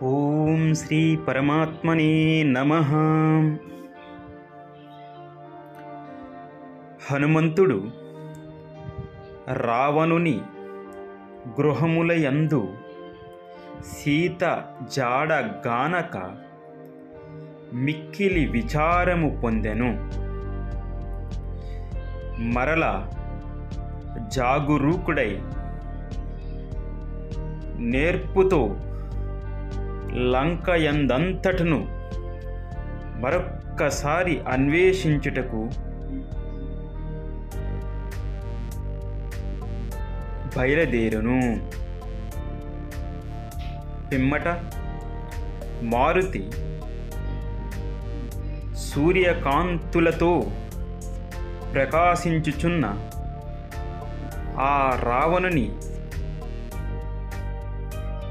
ఓం శ్రీ పరమాత్మనే నమః. హనుమంతుడు రావణుని గృహములయందు సీత జాడ గానక మిక్కిలి విచారము పొందెను. మరల జాగరూకుడై నేర్పుతో లంకయందంతటను మరొక్కసారి అన్వేషించుటకు బయలుదేరును. పిమ్మట మారుతి సూర్యకాంతులతో ప్రకాశించుచున్న ఆ రావణుని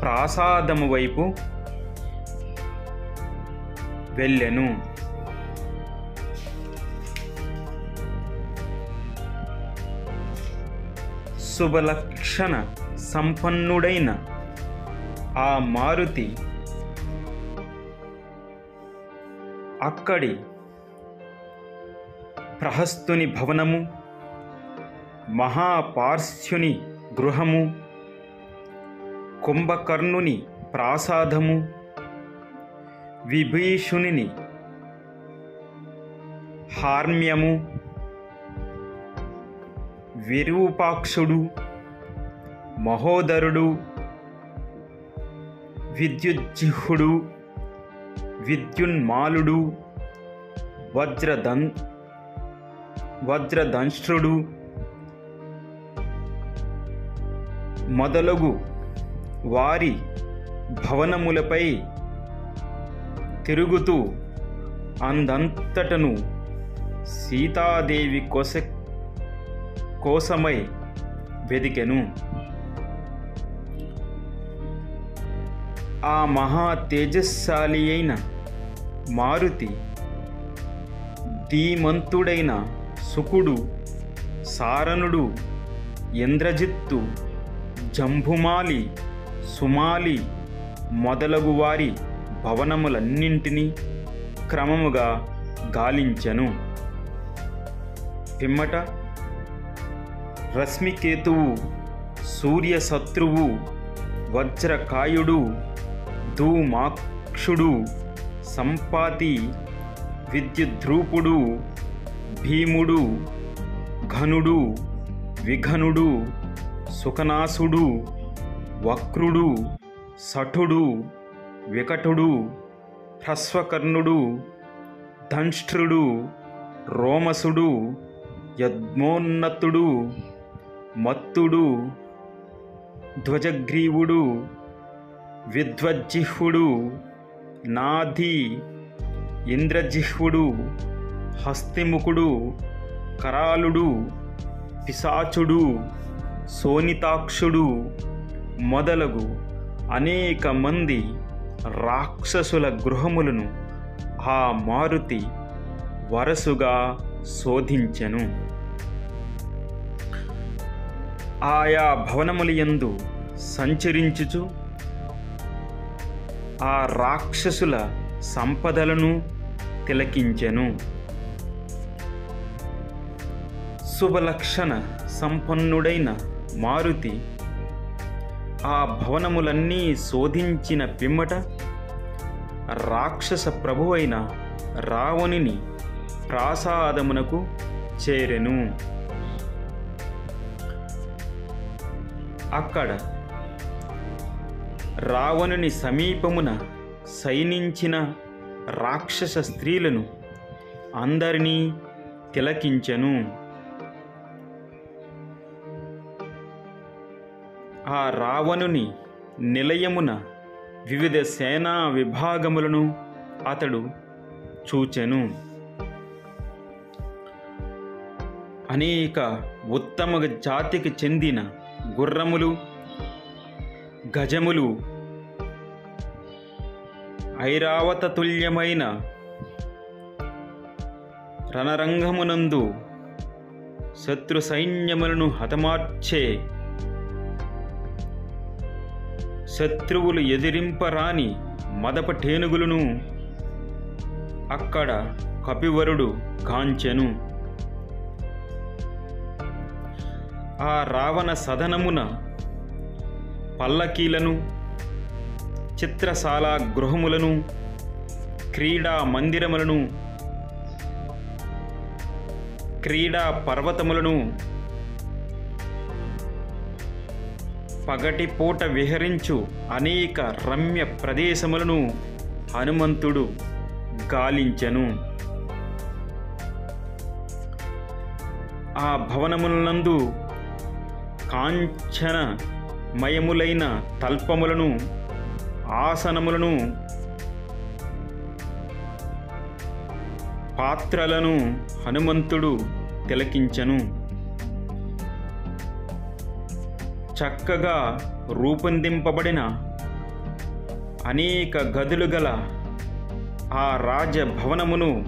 ప్రాసాదము వైపు వెళ్ళెను. శుభలక్షణ సంపన్నుడైన ఆ మారుతి అక్కడి ప్రహస్తుని భవనము, మహాపార్శ్వుని గృహము, కుంభకర్ణుని ప్రాసాదము, విభీషణుని హార్మ్యము, విరూపాక్షుడు, మహోదరుడు, విద్యుజ్జిహ్వుడు, విద్యున్మాలుడు, వజ్రదంష్ట్రుడు మొదలగు వారి భవనములపై తిరుగుతూ అందంతటను సీతాదేవి కోసమై వెదికెను. ఆ మహా తేజస్శాలి అయిన మారుతి ధీమంతుడైన శుకుడు, సారణుడు, ఇంద్రజిత్తు, జంబుమాలి, సుమాలి మొదలగు వారి భవనములన్నింటినీ క్రమముగా గాలించెను. పిమ్మట రశ్మికేతువు, సూర్యశత్రువు, వజ్రకాయుడు, ధూమాక్షుడు, సంపాతి, విద్యుద్రూపుడు, భీముడు, ఘనుడు, విఘనుడు, సుఖనాసుడు, వక్రుడు, సఠుడు, వికటుడు, హ్రస్వకర్ణుడు, దంష్ట్రుడు, రోమసుడు, యద్మోన్నతుడు, మత్తుడు, ధ్వజగ్రీవుడు, విద్వజ్జిహ్వుడు, నాధి, ఇంద్రజిహ్వుడు, హస్తిముఖుడు, కరాలుడు, పిశాచుడు, శోణితాక్షుడు మొదలగు అనేక మంది రాక్షసుల గృహములను ఆ మారుతి వరసుగా శోధించెను. ఆయా భవనములయందు సంచరించుచు ఆ రాక్షసుల సంపదలను తిలకించెను. శుభలక్షణ సంపన్నుడైన మారుతి ఆ భవనములన్నీ శోధించిన పిమ్మట రాక్షస ప్రభువైన రావణుని ప్రాసాదమునకు చేరెను. అక్కడ రావణుని సమీపమున శయనించిన రాక్షస స్త్రీలను అందరినీ తిలకించెను. ఆ రావణుని నిలయమున వివిధ సేనా విభాగములను అతడు చూచెను. అనేక ఉత్తమ జాతికి చెందిన గుర్రములు, గజములు, ఐరావతతుల్యమైన రణరంగమునందు శత్రు సైన్యములను హతమార్చే శత్రువులు ఎదిరింపరాని మదపటేనుగులను అక్కడ కపివరుడు కాంచెను. ఆ రావణ సదనమున పల్లకీలను, చిత్రశాల గృహములను, క్రీడా మందిరములను, క్రీడా పర్వతములను, పగటిపూట విహరించు అనేక రమ్య ప్రదేశములను హనుమంతుడు గాలించెను. ఆ భవనములందు కాంచనమయములైన తల్పములను, ఆసనములను, పాత్రలను హనుమంతుడు తిలకించెను. చక్కగా రూపొందింపబడిన అనేక గదులు గల ఆ రాజభవనమును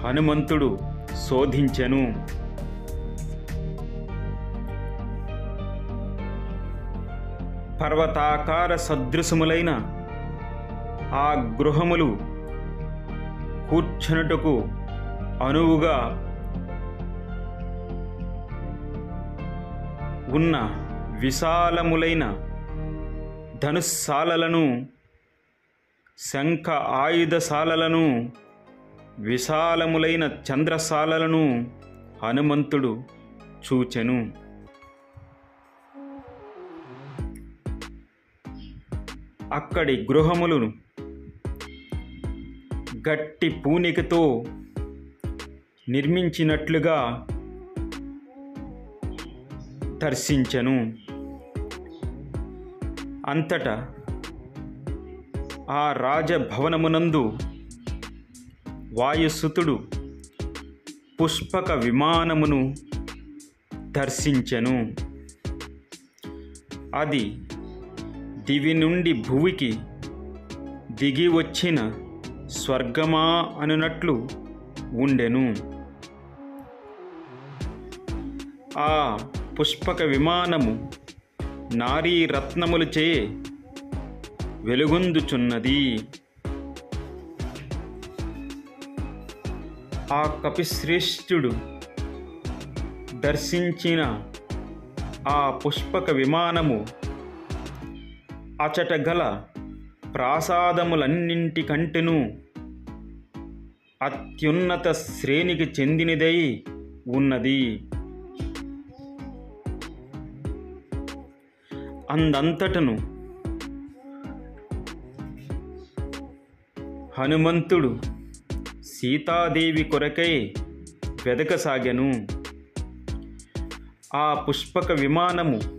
హనుమంతుడు శోధించెను. పర్వతాకార సదృశములైన ఆ గృహములు కూర్చునుటకు అనువుగా ఉన్న విశాలములైన ధనుస్సాలలను, శంఖ ఆయుధశాలలను, విశాలములైన చంద్రశాలలను హనుమంతుడు చూచెను. అక్కడి గృహములను గట్టి పూనికతో నిర్మించినట్లుగా దర్శించెను. అంతటా ఆ రాజభవనమునందు వాయుసుతుడు పుష్పక విమానమును దర్శించెను. అది దివి నుండి భువికి దిగి వచ్చిన స్వర్గమా అనునట్లు ఉండెను. ఆ పుష్పక విమానము నారీ రత్నములచే వెలుగొందుచున్నది. ఆ కపిశ్రేష్ఠుడు దర్శించిన ఆ పుష్పక విమానము అచట గల ప్రాసాదములన్నింటికంటెను అత్యున్నత శ్రేణికి చెందినదై ఉన్నది. అందంతటను హనుమంతుడు సీతాదేవి కొరకై వెదకసాగెను. ఆ పుష్పక విమానము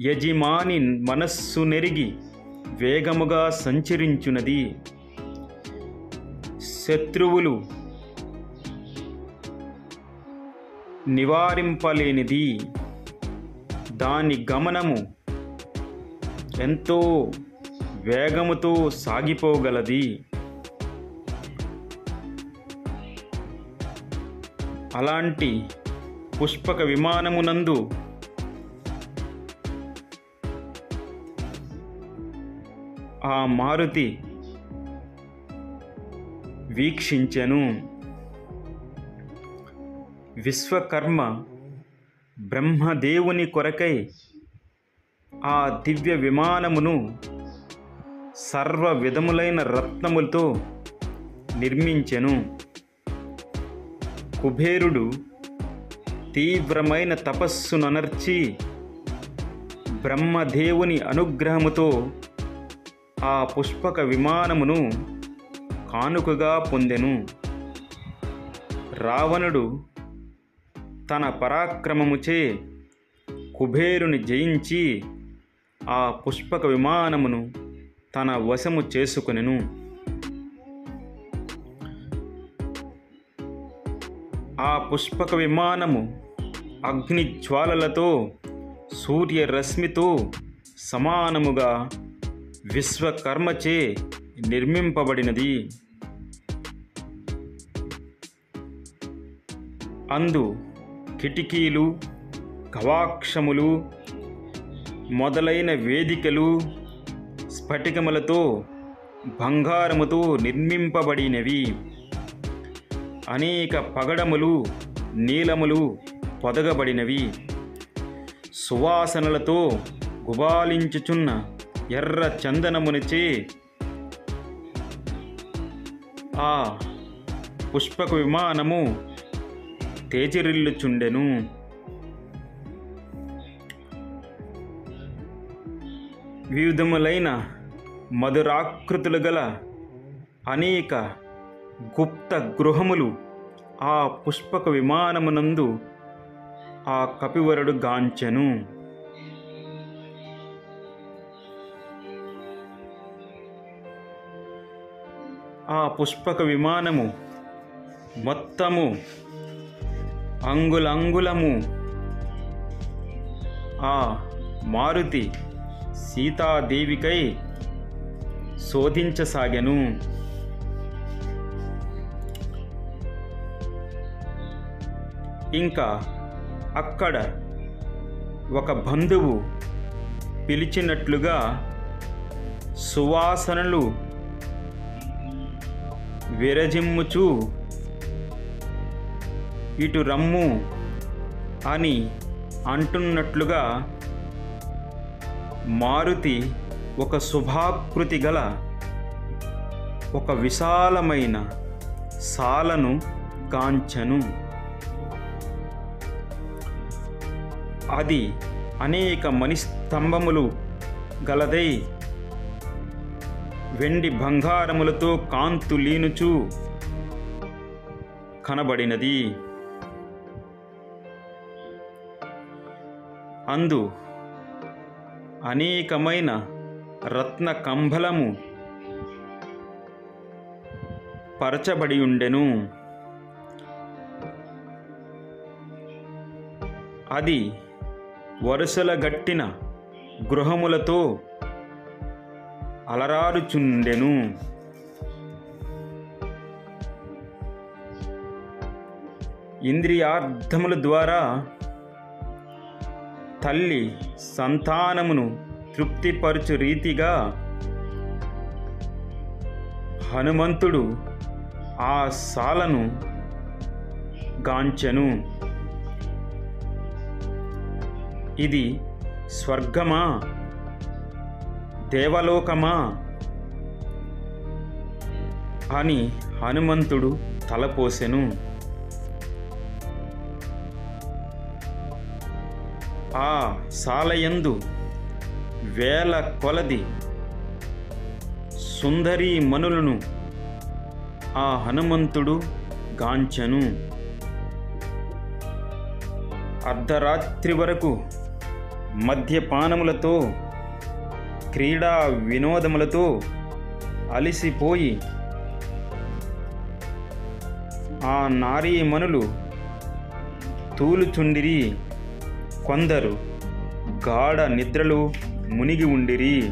యజమాని మనస్సు నెరిగి వేగముగా సంచరించున్నది. శత్రువులు నివారింపలేనిది. దాని గమనము ఎంతో వేగముతో సాగిపోగలది. అలాంటి పుష్పక విమానమునందు ఆ మారుతి వీక్షించెను. విశ్వకర్మ బ్రహ్మదేవుని కొరకై ఆ దివ్య విమానమును సర్వ విధములైన రత్నములతో నిర్మించెను. కుబేరుడు తీవ్రమైన తపస్సుననర్చి బ్రహ్మదేవుని అనుగ్రహముతో ఆ పుష్పక విమానమును కానుకగా పొందెను. రావణుడు తన పరాక్రమముచే కుబేరుని జయించి ఆ పుష్పక విమానమును తన వశము చేసుకొనెను. ఆ పుష్పక విమానము అగ్నిజ్వాలలతో సూర్యరశ్మితో సమానముగా విశ్వకర్మచే నిర్మింపబడినది. అందు కిటికీలు, గవాక్షములు మొదలైన వేదికలు, స్ఫటికములతో బంగారముతో నిర్మింపబడినవి. అనేక పగడములు నీలములు పొదగబడినవి. సువాసనలతో గుబాలించుచున్న ఎర్ర చందనమునిచే ఆ పుష్పక విమానము తేజరిల్లుచుండెను. వివిధములైన మధురాకృతులు గల అనేక గుప్త గృహములు ఆ పుష్పక విమానమునందు ఆ కపివరుడు గాంచెను. ఆ పుష్పక విమానము మొత్తము అంగుళంగుళము ఆ మారుతి సీతాదేవికై శోధించసాగెను. ఇంకా అక్కడ ఒక బంధువు పిలిచినట్లుగా సువాసనలు విరజిమ్ముచు ఇటు రమ్ము అని అంటున్నట్లుగా మారుతి ఒక శుభాకృతి గల ఒక విశాలమైన సాలను కాంచెను. అది అనేక మణిస్తంభములు గలదై వెండి బంగారములతో కాంతులీనుచు కనబడినది. అందు అనేకమైన రత్న కంబళము పరచబడి ఉండెను. అది వరుసల గట్టిన గృహములతో అలరారుచుండెను. ఇంద్రియార్థముల ద్వారా తల్లి సంతానమును తృప్తిపరచు రీతిగా హనుమంతుడు ఆ సాలను గాంచెను. ఇది స్వర్గమా దేవలోకమా అని హనుమంతుడు తలపోసెను. ఆ సాలయందు వేల కొలది సుందరీ మనులను ఆ హనుమంతుడు గాంచెను. అర్ధరాత్రి వరకు మద్యపానములతో క్రీడా వినోదములతో అలిసిపోయి ఆ నారీమణులు తూలుచుండిరి. కొందరు గాఢ నిద్రలు మునిగి ఉండిరి.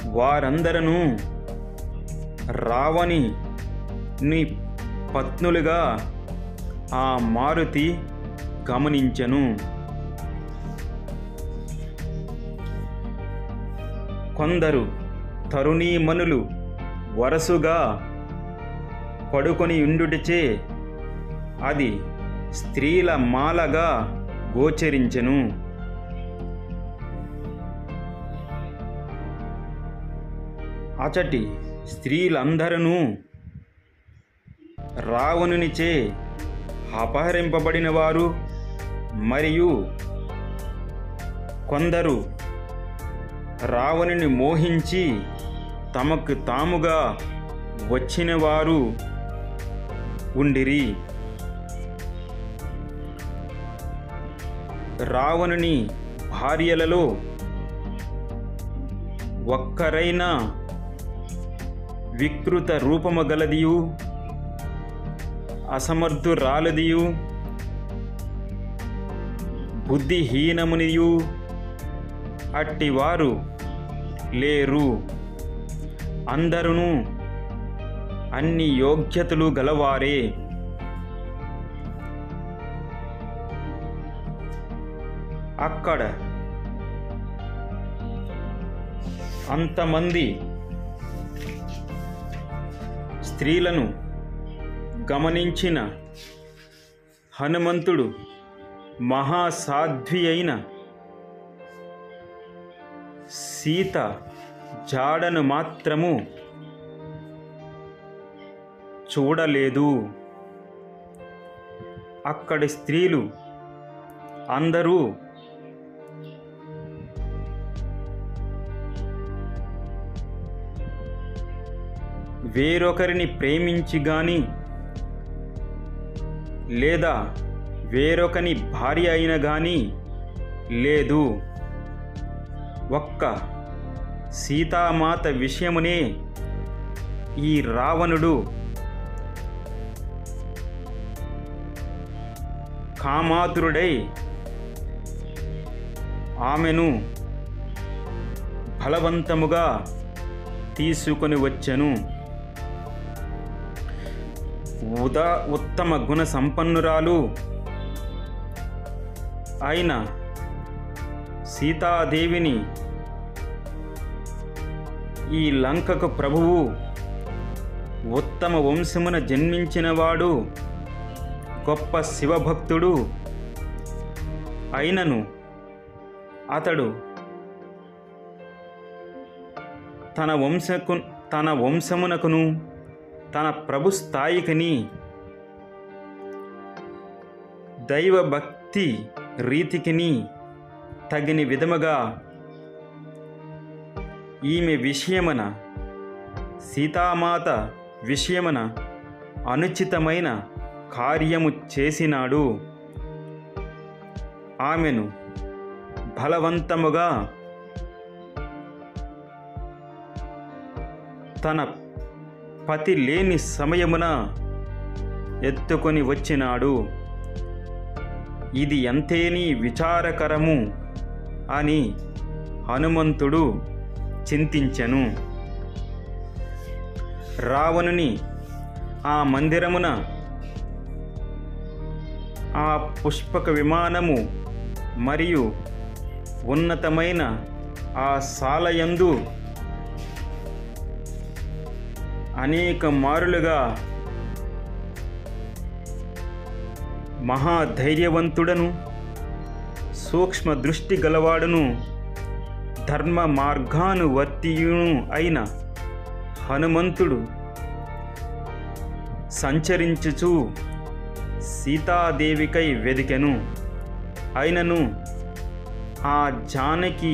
వారందరూ రావణి నీ పత్నులుగా ఆ మారుతి గమనించెను. కొందరు తరుణీమణులు వరసుగా పడుకొని ఉండుటచే అది స్త్రీల మాలగా గోచరించెను. అచటి స్త్రీలందరూ రావణునిచే అపహరింపబడిన వారు మరియు కొందరు రావణుని మోహించి తమకు తాముగా వచ్చిన వారు ఉండిరి. రావణుని భార్యలలో ఒక్కరైనా వికృత రూపము గలదియు అసమర్థురాలదియు బుద్ధిహీనమునియు అట్టివారు లేరు. అందరూ అన్ని యోగ్యతలు గలవారే. అక్కడ అంతమంది స్త్రీలను గమనించిన హనుమంతుడు మహాసాధ్వి అయిన సీత జాడను మాత్రము చూడలేదు. అక్కడి స్త్రీలు అందరూ వేరొకరిని ప్రేమించి గాని లేదా వేరొకని భార్య అయిన గాని లేదు, ఒక్క సీతామాత విషయమునే ఈ రావణుడు కామాతురుడై ఆమెను బలవంతముగా తీసుకొని వచ్చెను. ఉత్తమ గుణ సంపన్నురాలు అయిన సీతాదేవిని ఈ లంకకు ప్రభువు, ఉత్తమ వంశమున జన్మించినవాడు, గొప్ప శివభక్తుడు అయినను అతడు తన వంశమునకును తన ప్రభు స్థాయికిని దైవభక్తి రీతికిని తగిన విధముగా ఈమె విషయమున, సీతామాత విషయమున అనుచితమైన కార్యము చేసినాడు. ఆమెను బలవంతముగా తన పతి లేని సమయమున ఎత్తుకొని వచ్చినాడు. ఇది ఎంతేని విచారకరము అని హనుమంతుడు చింతించెను. రావణుని ఆ మందిరమున ఆ పుష్పక విమానము మరియు ఉన్నతమైన ఆ శాలయందు అనేక మారులుగా మహాధైర్యవంతుడను, సూక్ష్మ దృష్టి గలవాడును, ధర్మ మార్గానువర్తియును అయిన హనుమంతుడు సంచరించుచు సీతాదేవికై వెదికెను. అయినను ఆ జానకి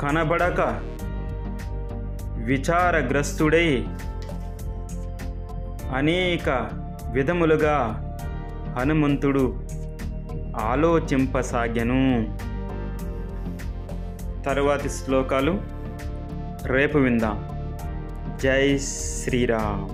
కనబడక విచారగ్రస్తుడై అనేక విధములుగా హనుమంతుడు ఆలోచింపసాగెను. తరువాతి శ్లోకాలు రేపు విందాం. జై శ్రీరామ్.